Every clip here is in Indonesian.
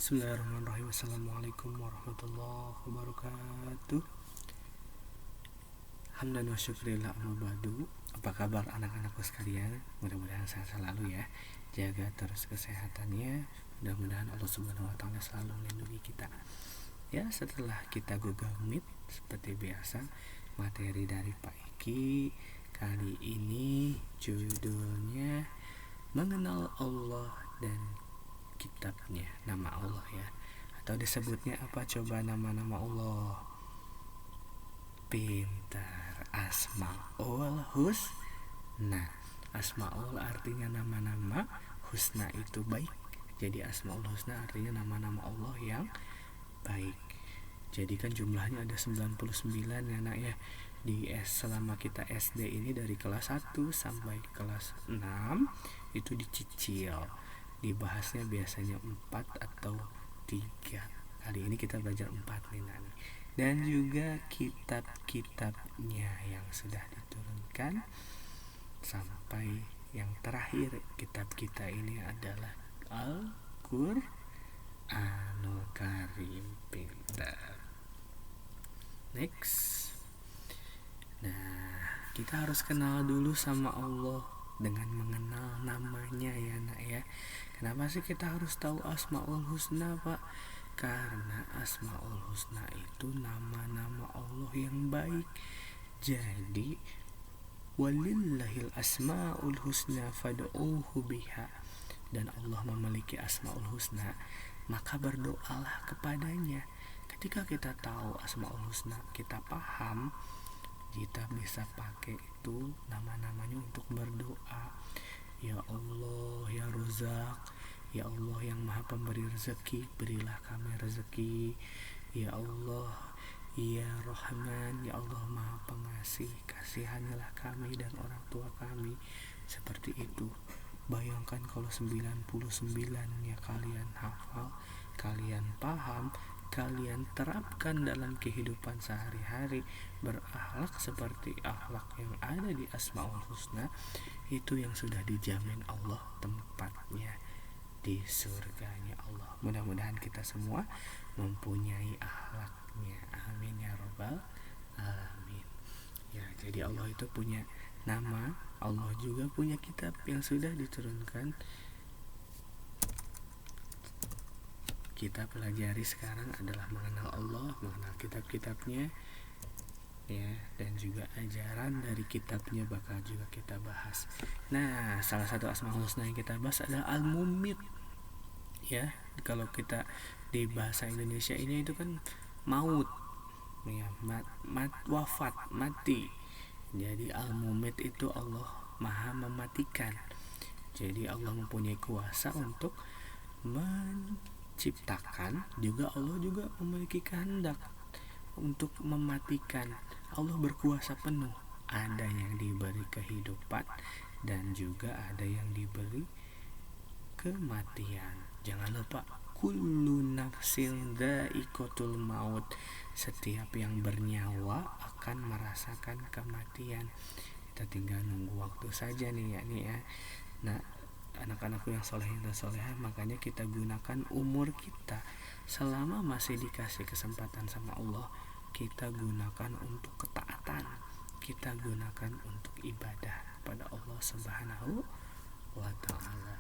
Bismillahirrahmanirrahim. Assalamualaikum warahmatullahi wabarakatuh. Hamdan wa syukrillah amma ba'du. Apa kabar anak-anakku sekalian? Mudah-mudahan sehat selalu ya. Jaga terus kesehatannya. Mudah-mudahan Allah Subhanahu wa taala selalu melindungi kita. Ya, setelah kita Google Meet seperti biasa, materi dari Pak Eki kali ini judulnya Mengenal Allah dan kitabnya, nama Allah ya, atau disebutnya apa coba nama-nama Allah? Pintar, Asmaul Husna. Asmaul artinya nama-nama, husna itu baik. Jadi Asmaul Husna artinya nama-nama Allah yang baik. Jadi kan jumlahnya ada 99 ya nak ya. Selama kita SD ini dari kelas 1 sampai kelas 6 itu dicicil. Dibahasnya biasanya 4 atau 3. Kali ini kita belajar 4 nih Nani. Dan juga kitab-kitabnya yang sudah diturunkan sampai yang terakhir kitab kita ini adalah Al-Qur'anul Karim. Pintar. Next. Nah, kita harus kenal dulu sama Allah dengan mengenal namanya ya nak ya. Kenapa sih kita harus tahu Asmaul Husna Pak? Karena Asmaul Husna itu nama-nama Allah yang baik. Jadi walillahil asmaul husna fad'uhu biha. Dan Allah memiliki Asmaul Husna, maka berdoalah kepadanya. Ketika kita tahu Asmaul Husna, kita paham, kita bisa pakai itu nama-namanya untuk berdoa. Ya Allah, ya Razak, ya Allah yang maha pemberi rezeki, berilah kami rezeki. Ya Allah, ya Rahman, ya Allah maha pengasih, kasihanilah kami dan orang tua kami. Seperti itu. Bayangkan kalau 99-nya kalian hafal, kalian paham, kalian terapkan dalam kehidupan sehari-hari, berakhlak seperti akhlak yang ada di Asmaul Husna, itu yang sudah dijamin Allah tempatnya di surganya Allah. Mudah-mudahan kita semua mempunyai akhlaknya. Amin ya robbal alamin. Ya, jadi Allah itu punya nama, Allah juga punya kitab yang sudah diturunkan. Kita pelajari sekarang adalah mengenal Allah, mengenal kitab-kitabnya ya, dan juga ajaran dari kitabnya bakal juga kita bahas. Nah, salah satu Asmaul Husna yang kita bahas adalah Al-Mumit ya. Kalau kita di bahasa Indonesia ini itu kan maut ya, wafat, mati. Jadi Al-Mumit itu Allah maha mematikan. Jadi Allah mempunyai kuasa untuk menciptakan, juga Allah juga memiliki kehendak untuk mematikan. Allah berkuasa penuh. Ada yang diberi kehidupan dan juga ada yang diberi kematian. Jangan lupa kullu nafsin dha'iqatul maut. Setiap yang bernyawa akan merasakan kematian. Kita tinggal nunggu waktu saja nih ya. Nah, anak-anakku yang soleh dan solehah, makanya kita gunakan umur kita selama masih dikasih kesempatan sama Allah. Kita gunakan untuk ketaatan, kita gunakan untuk ibadah pada Allah Subhanahu wa ta'ala.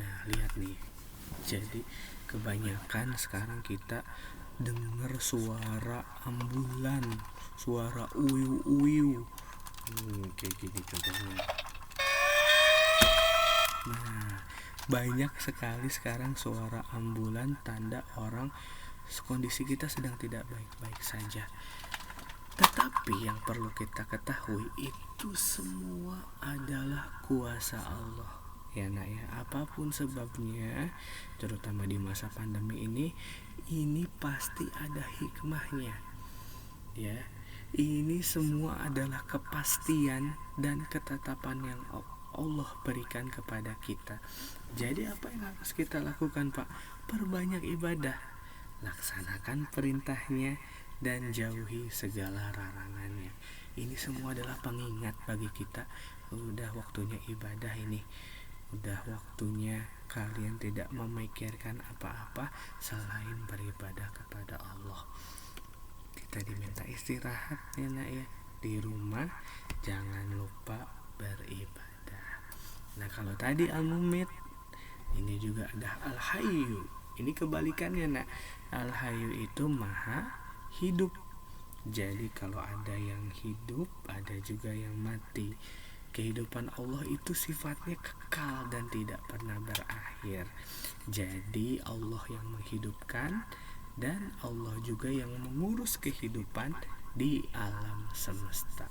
Nah, lihat nih, jadi kebanyakan sekarang kita dengar suara ambulan, suara uyu-uyu kayak gini contohnya. Nah, banyak sekali sekarang suara ambulan, tanda orang kondisi kita sedang tidak baik-baik saja. Tetapi yang perlu kita ketahui, itu semua adalah kuasa Allah ya nak ya. Apapun sebabnya, terutama di masa pandemi ini pasti ada hikmahnya ya. Ini semua adalah kepastian dan ketetapan yang Allah berikan kepada kita. Jadi apa yang harus kita lakukan Pak? Perbanyak ibadah, laksanakan perintahnya dan jauhi segala larangannya. Ini semua adalah pengingat bagi kita. Udah waktunya ibadah ini. Udah waktunya kalian tidak memikirkan apa-apa selain beribadah kepada Allah. Kita diminta istirahat ya nak ya. Di rumah jangan lupa beribadah. Nah kalau tadi Al-Mumit, ini juga ada Al-Hayyu. Ini kebalikannya nak. Al-Hayyu itu maha hidup. Jadi kalau ada yang hidup, ada juga yang mati. Kehidupan Allah itu sifatnya kekal dan tidak pernah berakhir. Jadi Allah yang menghidupkan dan Allah juga yang mengurus kehidupan di alam semesta.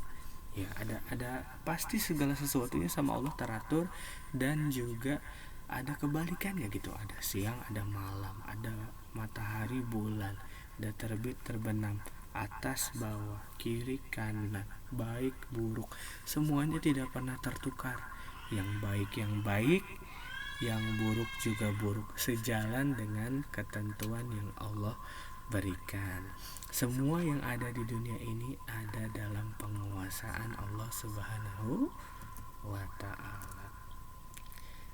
Ya, ada pasti segala sesuatunya sama Allah teratur, dan juga ada kebalikannya gitu. Ada siang, ada malam, ada matahari, bulan, ada terbit, terbenam, atas, bawah, kiri, kanan, baik, buruk, semuanya tidak pernah tertukar. Yang baik, yang buruk juga buruk, sejalan dengan ketentuan yang Allah berikan. Semua yang ada di dunia ini ada dalam penguasaan Allah Subhanahu wa ta'ala.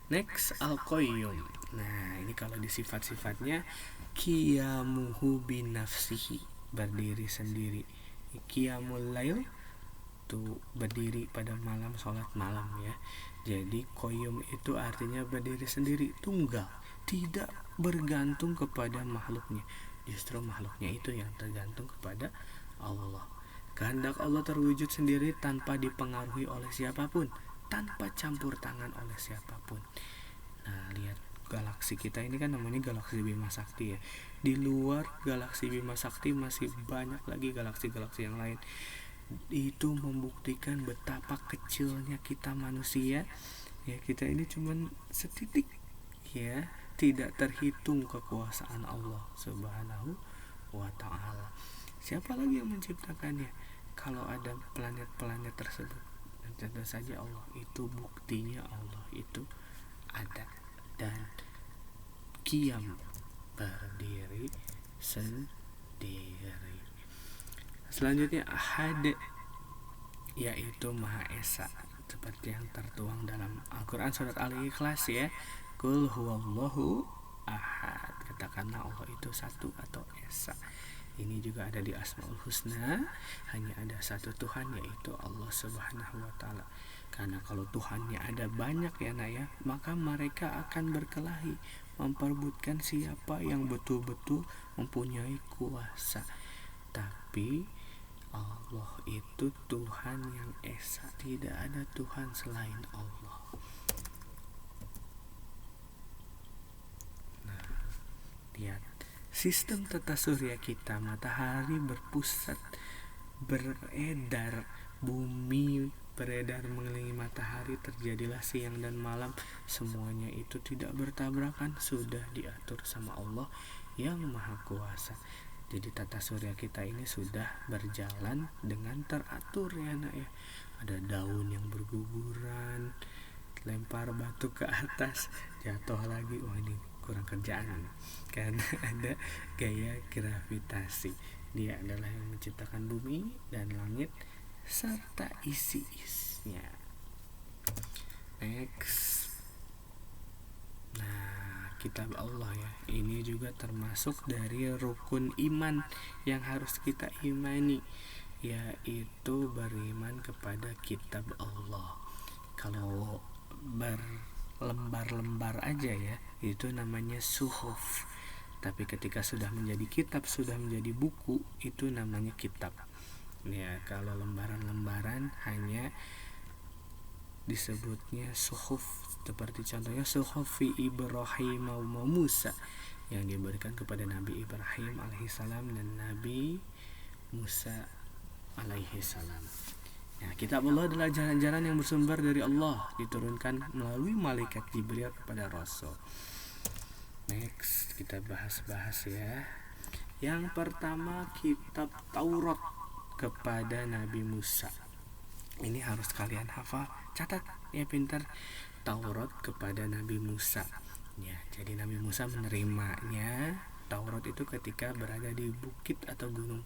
Next, Al-Qayyum. Nah, ini kalau di sifat-sifatnya, qiyamuhu binafsihi, berdiri sendiri. Qiyamul lail tuh berdiri pada malam, sholat malam ya. Jadi qayyum itu artinya berdiri sendiri, tunggal, tidak bergantung kepada makhluknya. Justru makhluknya itu yang tergantung kepada Allah. Kehendak Allah terwujud sendiri tanpa dipengaruhi oleh siapapun, tanpa campur tangan oleh siapapun. Nah, lihat galaksi kita ini kan namanya galaksi Bima Sakti ya. Di luar galaksi Bima Sakti masih banyak lagi galaksi-galaksi yang lain. Itu membuktikan betapa kecilnya kita manusia. Ya, kita ini cuman setitik ya, tidak terhitung kekuasaan Allah Subhanahu wa ta'ala. Siapa lagi yang menciptakannya? Kalau ada planet-planet tersebut, tentu saja Allah. Itu buktinya Allah itu ada. Dan qiyam, berdiri sendiri. Selanjutnya Ahad, yaitu Maha Esa, seperti yang tertuang dalam Al-Quran surat Al-Ikhlas ya. Qul huwallahu ahad, katakanlah Allah itu satu atau esa. Ini juga ada di Asmaul Husna. Hanya ada satu Tuhan, yaitu Allah Subhanahu wa ta'ala. Karena kalau Tuhannya ada banyak ya nak ya, maka mereka akan berkelahi memperebutkan siapa yang betul-betul mempunyai kuasa. Tapi Allah itu Tuhan yang esa, tidak ada Tuhan selain Allah. Nah, lihat sistem tata surya kita, matahari berpusat, beredar, bumi beredar mengelilingi matahari, terjadilah siang dan malam, semuanya itu tidak bertabrakan, sudah diatur sama Allah yang Maha Kuasa. Jadi tata surya kita ini sudah berjalan dengan teratur ya nak ya. Ada daun yang berguguran, lempar batu ke atas, jatuh lagi, wah ini kurang kerjaan karena ada gaya gravitasi. Dia adalah yang menciptakan bumi dan langit serta isi-isinya. Next. Nah, kitab Allah ya, ini juga termasuk dari rukun iman yang harus kita imani, yaitu beriman kepada kitab Allah. Kalau berlembar-lembar aja ya, itu namanya suhuf. Tapi ketika sudah menjadi kitab, sudah menjadi buku, itu namanya kitab. Ya, kalau lembaran-lembaran hanya disebutnya suhuf. Seperti contohnya suhufi Ibrahim wa Musa yang diberikan kepada Nabi Ibrahim alaihissalam dan Nabi Musa alaihissalam. Nah, kitab Allah adalah ajaran-ajaran yang bersumber dari Allah, diturunkan melalui malaikat Jibril kepada Rasul. Next, kita bahas ya. Yang pertama, kitab Taurat kepada Nabi Musa. Ini harus kalian hafal, catat ya pintar. Taurat kepada Nabi Musa. Ya, jadi Nabi Musa menerimanya Taurat itu ketika berada di bukit atau gunung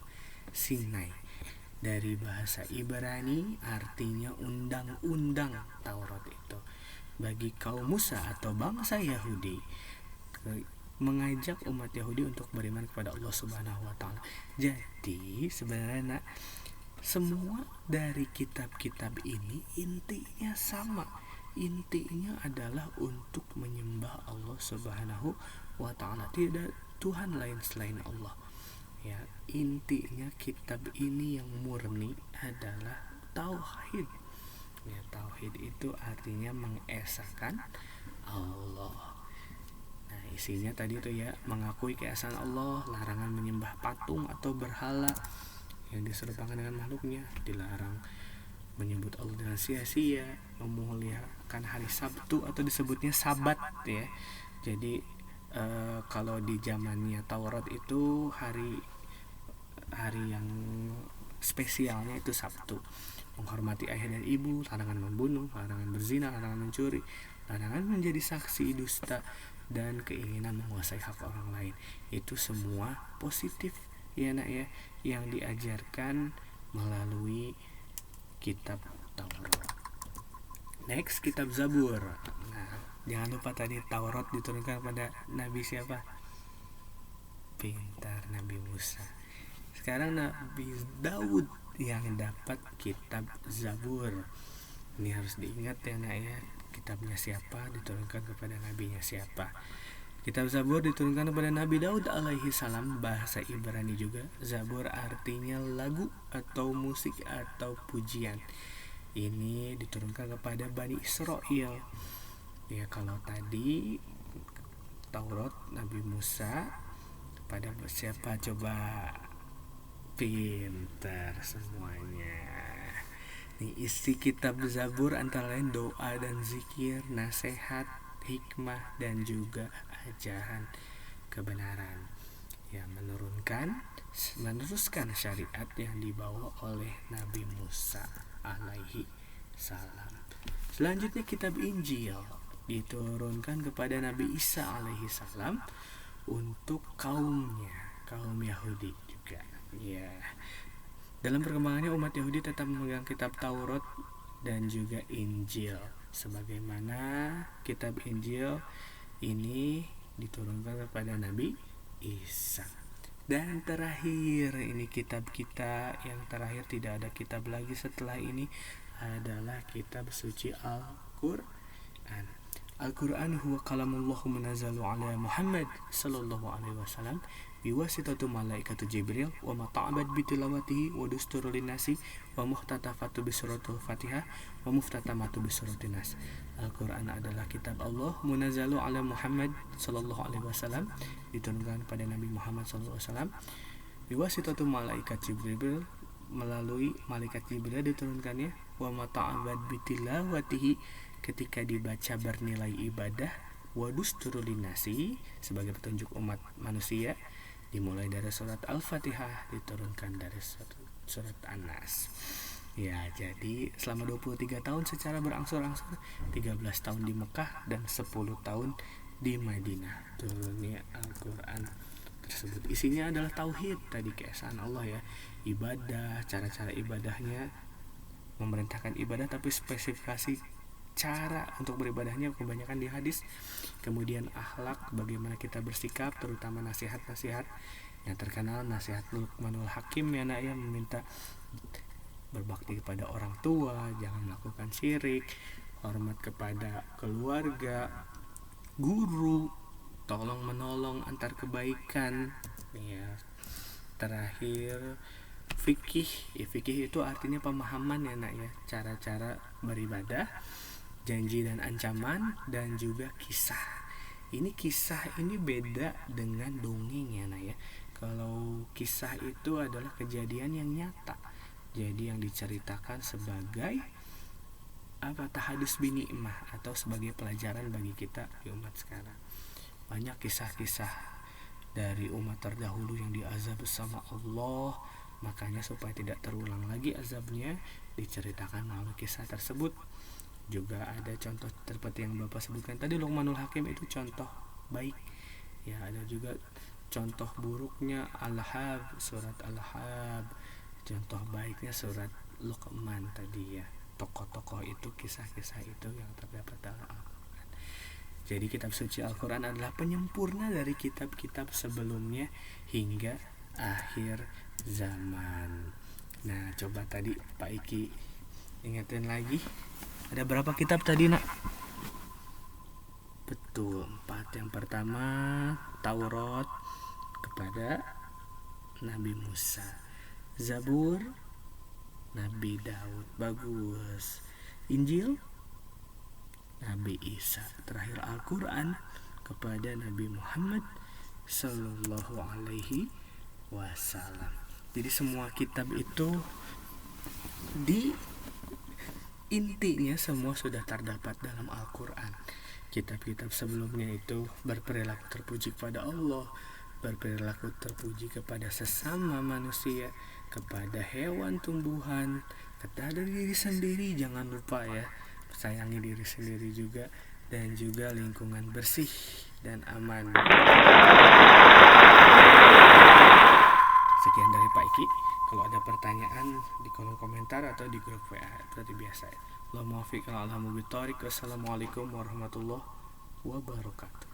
Sinai. Dari bahasa Ibrani artinya undang-undang Taurat itu. bagi kaum Musa atau bangsa Yahudi, mengajak umat Yahudi untuk beriman kepada Allah Subhanahu wa taala. Jadi sebenarnya semua dari kitab-kitab ini intinya sama. Intinya adalah untuk menyembah Allah Subhanahu wa taala. Tidak Tuhan lain selain Allah. Ya, intinya kitab ini yang murni adalah tauhid. Ya, tauhid itu artinya mengesahkan Allah. Nah, isinya tadi tuh ya, mengakui keesaan Allah, larangan menyembah patung atau berhala yang diserupakan dengan makhluknya, dilarang menyebut Allah dengan sia-sia, memuliakan hari Sabtu atau disebutnya Sabat ya. Jadi kalau di zamannya Taurat itu hari yang spesialnya itu Sabtu. Menghormati ayah dan ibu, larangan membunuh, larangan berzina, larangan mencuri, larangan menjadi saksi dusta, dan keinginan menguasai hak orang lain. Itu semua positif ya nak ya, yang diajarkan melalui kitab Taurat. Next, kitab Zabur. Nah, jangan lupa tadi Taurat diturunkan pada Nabi siapa? Pintar, Nabi Musa. Sekarang Nabi Daud yang dapat kitab Zabur. Ini harus diingat ya nak ya, kitabnya siapa, diturunkan kepada nabinya siapa. Kitab Zabur diturunkan kepada Nabi Daud alaihi salam, bahasa Ibrani juga. Zabur artinya lagu atau musik atau pujian. Ini diturunkan kepada Bani Israel. Ya, kalau tadi Taurat Nabi Musa pada siapa coba? Pintar semuanya. Nih, isi kitab Zabur antara lain doa dan zikir, nasihat, hikmah, dan juga ajaran kebenaran. Ya, meneruskan syariat yang dibawa oleh Nabi Musa alaihi salam. Selanjutnya kitab Injil diturunkan kepada Nabi Isa alaihi salam untuk kaumnya, kaum Yahudi juga. Ya. Dalam perkembangannya umat Yahudi tetap memegang kitab Taurat dan juga Injil. Sebagaimana kitab Injil ini diturunkan kepada Nabi Isa. Dan terakhir, ini kitab kita yang terakhir, tidak ada kitab lagi setelah ini, adalah kitab suci Al-Quran. Al-Quran huwa kalamullah munazzalu ala Muhammad sallallahu alaihi wasallam biwasitatu malaikatu Jibril wa mata'abad bitilawatihi wa dusturul linnasi wa muhtatafatu bisuratul Fatihah wa muftatamatu bisuratin nas. Al-Quran adalah kitab Allah munazzalu ala Muhammad sallallahu alaihi wasallam, diturunkan pada Nabi Muhammad sallallahu alaihi wasallam biwasitatu malaikat Jibril, melalui malaikat Jibril diturunkannya, wa mata'abad bitilawatihi, ketika dibaca bernilai ibadah, wa dusturul linnasi, sebagai petunjuk umat manusia, dimulai dari surat Al-Fatihah, diturunkan dari surat An-Nas. Ya, jadi selama 23 tahun secara berangsur-angsur, 13 tahun di Mekah dan 10 tahun di Madinah turunnya Al-Quran tersebut. Isinya adalah tauhid tadi, keesaan Allah ya, ibadah, cara-cara ibadahnya, memerintahkan ibadah tapi spesifikasi cara untuk beribadahnya kebanyakan di hadis. Kemudian akhlak, bagaimana kita bersikap, terutama nasihat-nasihat yang terkenal, nasihat Luqmanul Hakim ya nak ya, meminta berbakti kepada orang tua, jangan melakukan syirik, hormat kepada keluarga, guru, tolong menolong antar kebaikan ya. Terakhir fikih. Fikih itu artinya pemahaman ya nak ya, cara-cara beribadah, janji dan ancaman, dan juga kisah. Kisah ini beda dengan dongeng ya nak ya. Kalau kisah itu adalah kejadian yang nyata, jadi yang diceritakan sebagai tahadus binikmah atau sebagai pelajaran bagi kita di umat sekarang. Banyak kisah-kisah dari umat terdahulu yang diazab sama Allah, makanya supaya tidak terulang lagi azabnya, diceritakan melalui kisah tersebut. Juga ada contoh seperti yang Bapak sebutkan tadi, Luqmanul Hakim itu contoh baik ya. Ada juga contoh buruknya Al-Hab, surat Al-Hab. Contoh baiknya surat Luqman tadi ya. tokoh-tokoh itu, kisah-kisah itu yang terdapat dalam Al-Quran. Jadi kitab suci Al-Quran adalah penyempurna dari kitab-kitab sebelumnya hingga akhir zaman. Nah, coba tadi Pak Iki ingetin lagi, ada berapa kitab tadi, Nak? Betul, 4. Yang pertama Taurat kepada Nabi Musa, Zabur Nabi Daud, bagus. Injil Nabi Isa, terakhir Al-Quran kepada Nabi Muhammad Sallallahu Alaihi Wasallam. Jadi semua kitab itu di intinya semua sudah terdapat dalam Al-Quran. Kitab-kitab sebelumnya itu berperilaku terpuji kepada Allah, berperilaku terpuji kepada sesama manusia, kepada hewan, tumbuhan, kepada diri sendiri. Jangan lupa ya, sayangi diri sendiri juga, dan juga lingkungan bersih dan aman. Sekian dari Pak Iki. Kalau ada pertanyaan di kolom komentar atau di grup WA seperti biasa ya. Wassalamualaikum warahmatullahi wabarakatuh.